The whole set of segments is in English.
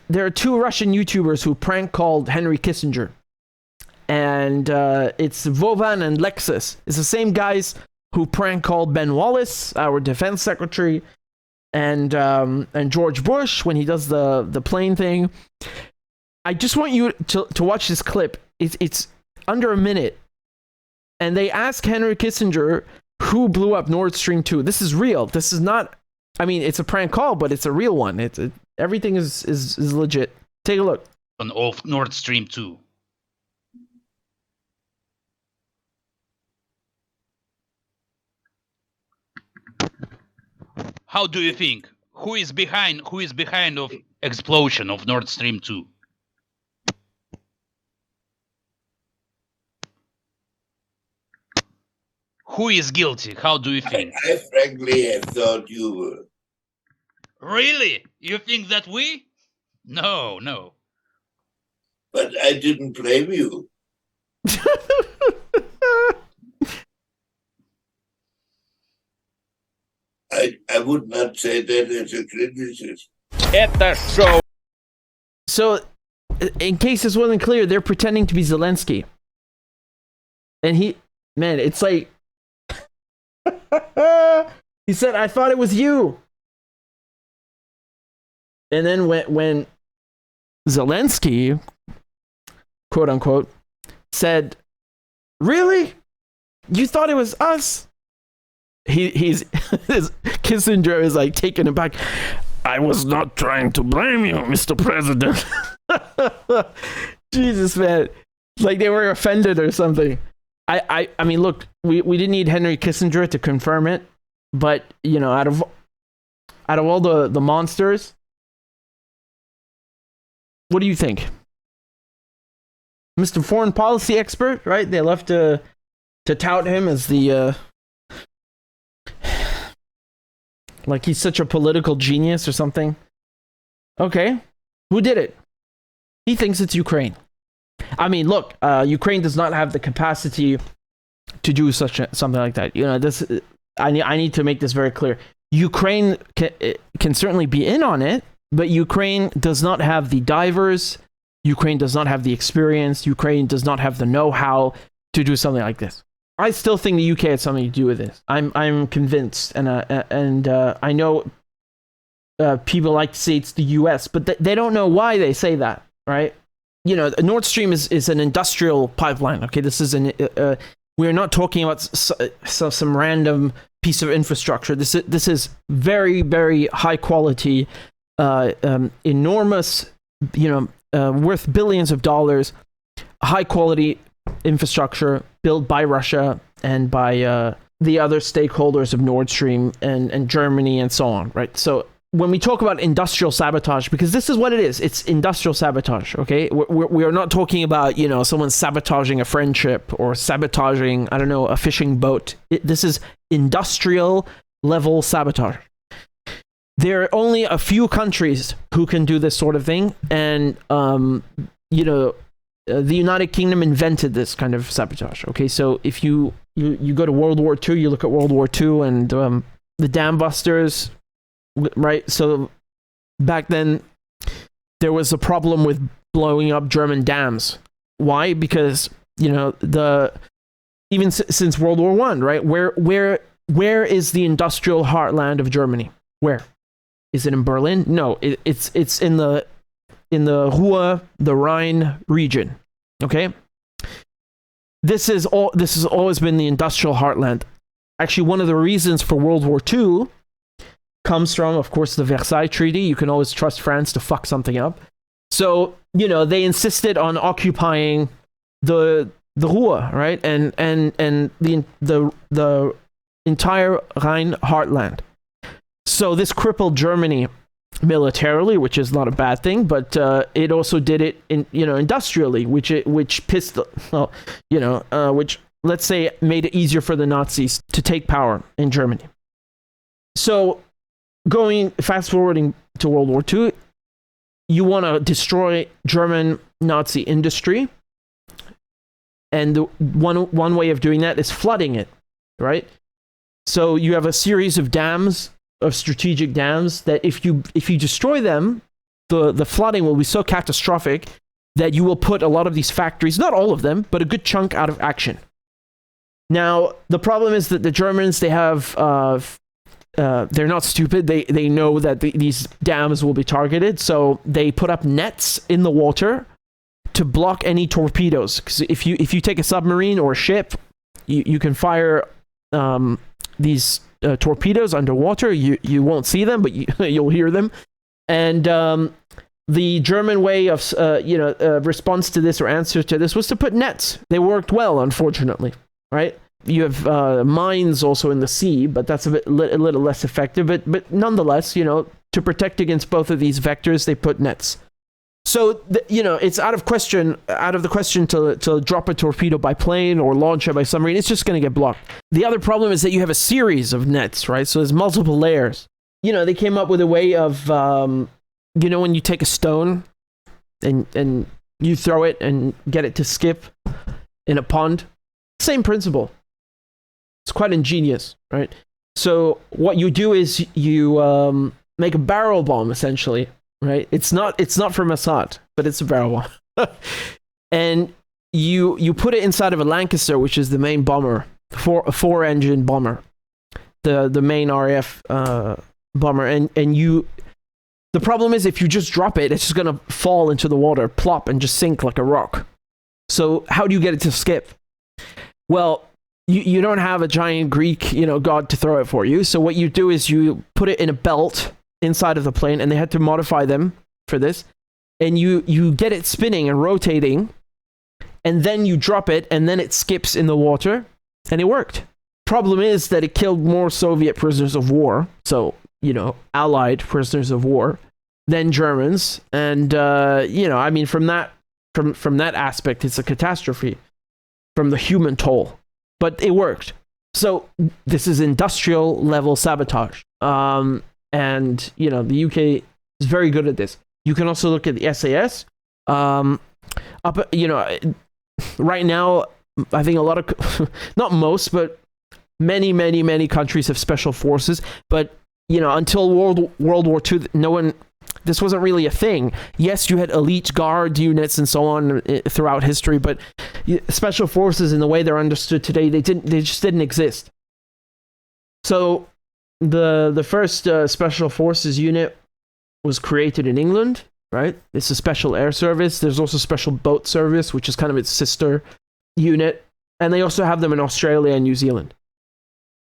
there are two Russian YouTubers who prank called Henry Kissinger. And it's Vovan and Lexus. It's the same guys who prank called Ben Wallace, our defense secretary, and George Bush when he does the plane thing. I just want you to watch this clip. It's under a minute. And they ask Henry Kissinger who blew up Nord Stream 2. This is real. This is not, I mean, it's a prank call, but it's a real one. Everything is legit. Take a look. Of Nord Stream 2. How do you think? Who is behind of explosion of Nord Stream 2? Who is guilty? How do you think? I frankly have thought you were. Really? You think that we? No. But I didn't blame you. I would not say that as a criticism. So, in case this wasn't clear, they're pretending to be Zelensky. And it's like, he said, I thought it was you. And then when Zelensky, quote unquote, said, really? You thought it was us? Kissinger is like taken aback. I was not trying to blame you, Mr. President. Jesus, man. Like they were offended or something. I mean, look, we didn't need Henry Kissinger to confirm it, but you know, out of all the monsters, what do you think? Mr. Foreign Policy expert, right? They love to tout him as the like he's such a political genius or something. Okay, who did it? He thinks it's Ukraine. I mean, look, Ukraine does not have the capacity to do something like that. You know, this. I need to make this very clear. Ukraine can certainly be in on it, but Ukraine does not have the divers. Ukraine does not have the experience. Ukraine does not have the know-how to do something like this. I still think the UK had something to do with this. I'm convinced, and I know people like to say it's the US, but they don't know why they say that, right? You know, Nord Stream is an industrial pipeline. Okay, this is we're not talking about some random piece of infrastructure. This is very, very high quality, enormous, worth billions of dollars, high quality infrastructure built by Russia and by the other stakeholders of Nord Stream and Germany and so on, right? So when we talk about industrial sabotage, because this is what it is, it's industrial sabotage, okay? We are not talking about, someone sabotaging a friendship or sabotaging, I don't know, a fishing boat. This is industrial level sabotage. There are only a few countries who can do this sort of thing, and the United Kingdom invented this kind of sabotage. Okay, so if you go to World War II, you look at World War II and the dam busters, right? So back then there was a problem with blowing up German dams. Why? Because even since World War I, right? Where is the industrial heartland of Germany? Where? Is it in Berlin? No, it's in the Ruhr, the Rhine region. Okay, this has always been the industrial heartland. Actually, one of the reasons for World War II comes from, of course, the Versailles Treaty. You can always trust France to fuck something up. So they insisted on occupying the Ruhr, right, and the entire Rhine heartland. So this crippled Germany militarily, which is not a bad thing, but it also did it industrially, which pissed, which, let's say, made it easier for the Nazis to take power in Germany. So fast forwarding to World War II, you want to destroy German Nazi industry, and the one way of doing that is flooding it, right? So you have a series of dams, of strategic dams, that if you destroy them, the flooding will be so catastrophic that you will put a lot of these factories, not all of them, but a good chunk out of action. Now, the problem is that the Germans, they have, they're not stupid. They know that these dams will be targeted, so they put up nets in the water to block any torpedoes. Because if you take a submarine or a ship, you can fire these torpedoes underwater. You won't see them, but you'll hear them. And the German way of response to this or answer to this was to put nets. They worked well, unfortunately, right? You have mines also in the sea, but that's a little less effective. But nonetheless, to protect against both of these vectors, they put nets. So it's out of the question to drop a torpedo by plane or launch it by submarine. It's just going to get blocked. The other problem is that you have a series of nets, right? So there's multiple layers. They came up with a way of when you take a stone and you throw it and get it to skip in a pond. Same principle. It's quite ingenious, right? So what you do is you make a barrel bomb, essentially, right? It's not from Assad, but it's a barrel bomb. And you put it inside of a Lancaster, which is the main bomber, a four-engine bomber, the main RAF bomber, and the problem is if you just drop it, it's just gonna fall into the water, plop, and just sink like a rock. So how do you get it to skip? Well, you don't have a giant Greek, god to throw it for you. So what you do is you put it in a belt inside of the plane, and they had to modify them for this. And you get it spinning and rotating, and then you drop it, and then it skips in the water, and it worked. Problem is that it killed more Soviet prisoners of war, so Allied prisoners of war, than Germans. And from that aspect, it's a catastrophe from the human toll. But it worked. So this is industrial level sabotage. And the UK is very good at this. You can also look at the SAS. Right now, I think a lot of, not most, but many countries have special forces. But until World War II, this wasn't really a thing. Yes, you had elite guard units and so on throughout history, but special forces, in the way they're understood today, they just didn't exist. So the first special forces unit was created in England, right? It's a special air service. There's also special boat service, which is kind of its sister unit, and they also have them in Australia and New Zealand.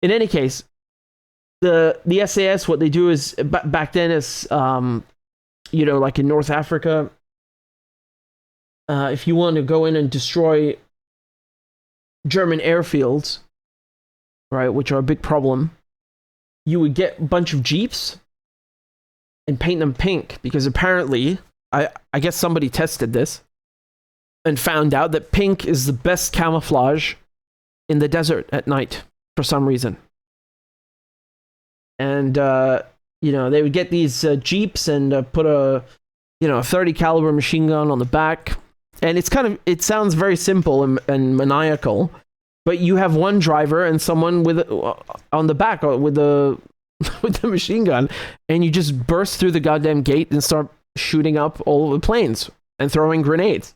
In any case, the SAS, what they do is back then is like in North Africa, if you want to go in and destroy German airfields, right, which are a big problem, you would get a bunch of jeeps and paint them pink, because apparently, I guess somebody tested this and found out that pink is the best camouflage in the desert at night for some reason. And they would get these jeeps and put a 30 caliber machine gun on the back, and it sounds very simple and maniacal, but you have one driver and someone on the back with the machine gun, and you just burst through the goddamn gate and start shooting up all the planes and throwing grenades.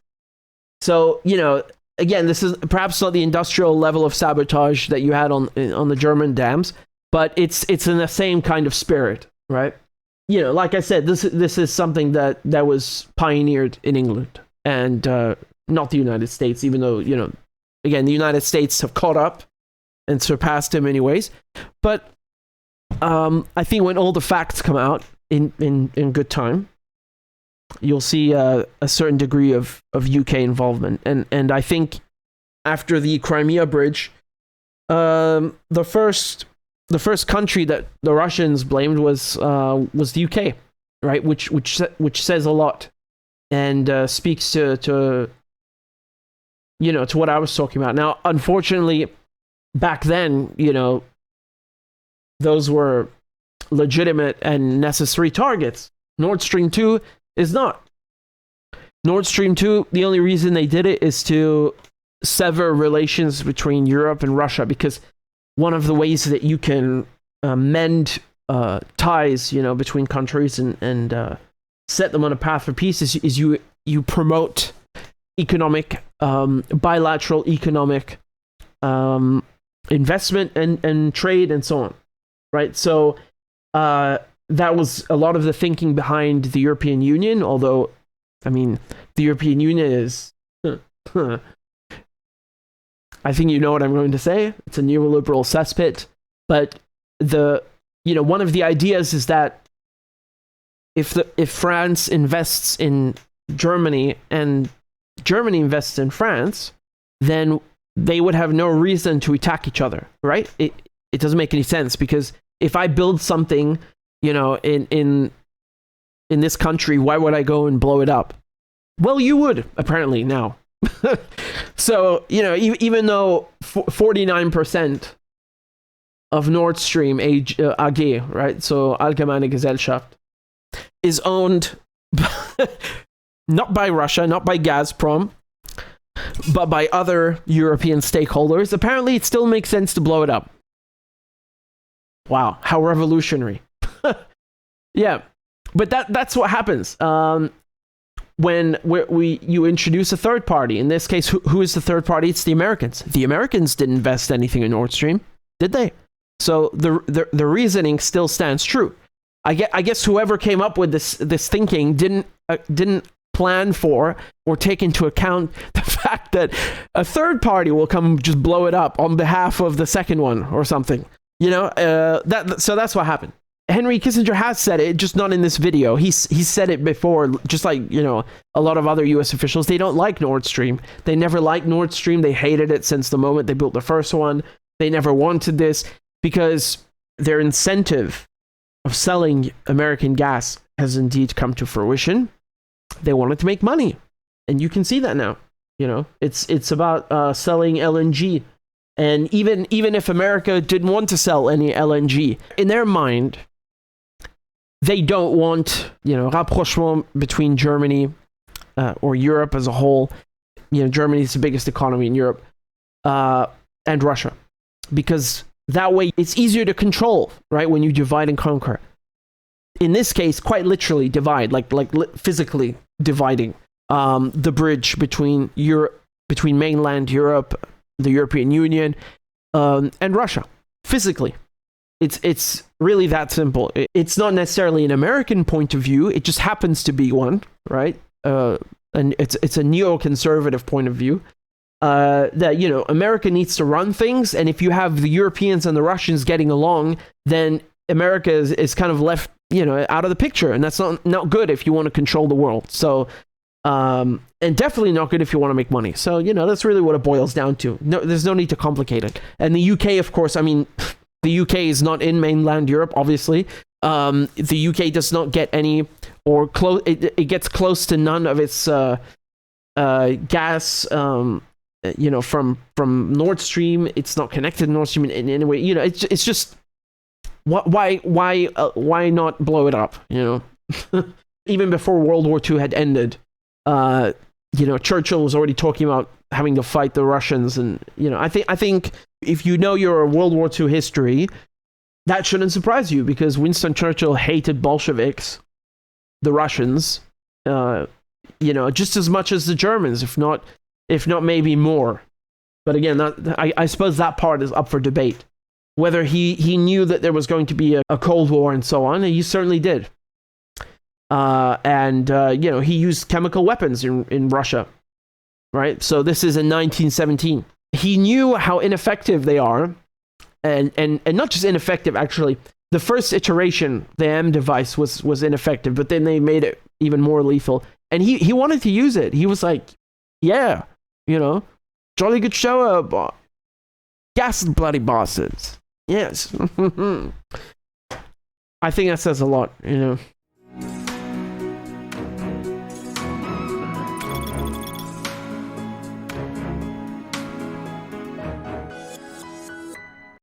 So again, this is perhaps not the industrial level of sabotage that you had on the German dams, but it's in the same kind of spirit, right? Like I said, this is something that was pioneered in England and not the United States, even though, again, the United States have caught up and surpassed in many ways. But I think when all the facts come out in good time, you'll see a certain degree of UK involvement. And I think after the Crimea Bridge, the first country that the Russians blamed was the UK, right? Which says a lot and speaks to what I was talking about. Now, unfortunately, back then, those were legitimate and necessary targets. Nord Stream 2 is not. Nord Stream 2, the only reason they did it is to sever relations between Europe and Russia, because one of the ways that you can mend ties, between countries and set them on a path for peace is you promote economic, bilateral economic investment and trade and so on, right? So that was a lot of the thinking behind the European Union, although, I mean, the European Union is... I think you know what I'm going to say. It's a neoliberal cesspit. But one of the ideas is that if France invests in Germany and Germany invests in France, then they would have no reason to attack each other, right? It doesn't make any sense, because if I build something, in this country, why would I go and blow it up? Well, you would, apparently, now. So, even though 49% of Nord Stream AG, right, so Allgemeine Gesellschaft, is owned not by Russia, not by Gazprom, but by other European stakeholders, apparently it still makes sense to blow it up. Wow, how revolutionary. Yeah, but that's what happens. When you introduce a third party. In this case, who is the third party? It's the Americans. The Americans didn't invest anything in Nord Stream, did they? So the reasoning still stands true. I guess whoever came up with this thinking didn't plan for or take into account the fact that a third party will come just blow it up on behalf of the second one or something. So that's what happened. Henry Kissinger has said it, just not in this video. He's said it before, just like, a lot of other US officials. They don't like Nord Stream. They never liked Nord Stream. They hated it since the moment they built the first one. They never wanted this because their incentive of selling American gas has indeed come to fruition. They wanted to make money. And you can see that now. It's about selling LNG. And even if America didn't want to sell any LNG, in their mind, they don't want, rapprochement between Germany or Europe as a whole. Germany is the biggest economy in Europe, and Russia, because that way it's easier to control, right? When you divide and conquer. In this case, quite literally divide, like physically dividing the bridge between mainland Europe, the European Union, and Russia, physically. It's really that simple. It's not necessarily an American point of view. It just happens to be one, right? And it's a neoconservative point of view. That America needs to run things, and if you have the Europeans and the Russians getting along, then America is kind of left, out of the picture, and that's not good if you want to control the world. So, and definitely not good if you want to make money. So, that's really what it boils down to. No, there's no need to complicate it. And the UK, of course, I mean, the UK is not in mainland Europe, obviously. The UK does not get any, or close. It gets close to none of its gas. From Nord Stream. It's not connected to Nord Stream in any way. It's just why not blow it up? Even before World War II had ended. Churchill was already talking about having to fight the Russians, and I think if your World War II history, that shouldn't surprise you, because Winston Churchill hated Bolsheviks, the Russians, just as much as the Germans, if not maybe more. But again, I suppose that part is up for debate. Whether he knew that there was going to be a Cold War and so on, and he certainly did. He used chemical weapons in Russia, right? So this is in 1917. He knew how ineffective they are, and not just ineffective, actually. The first iteration, the M device, was ineffective, but then they made it even more lethal. And he wanted to use it. He was like, yeah, jolly good show, gas bloody bosses. Yes. I think that says a lot,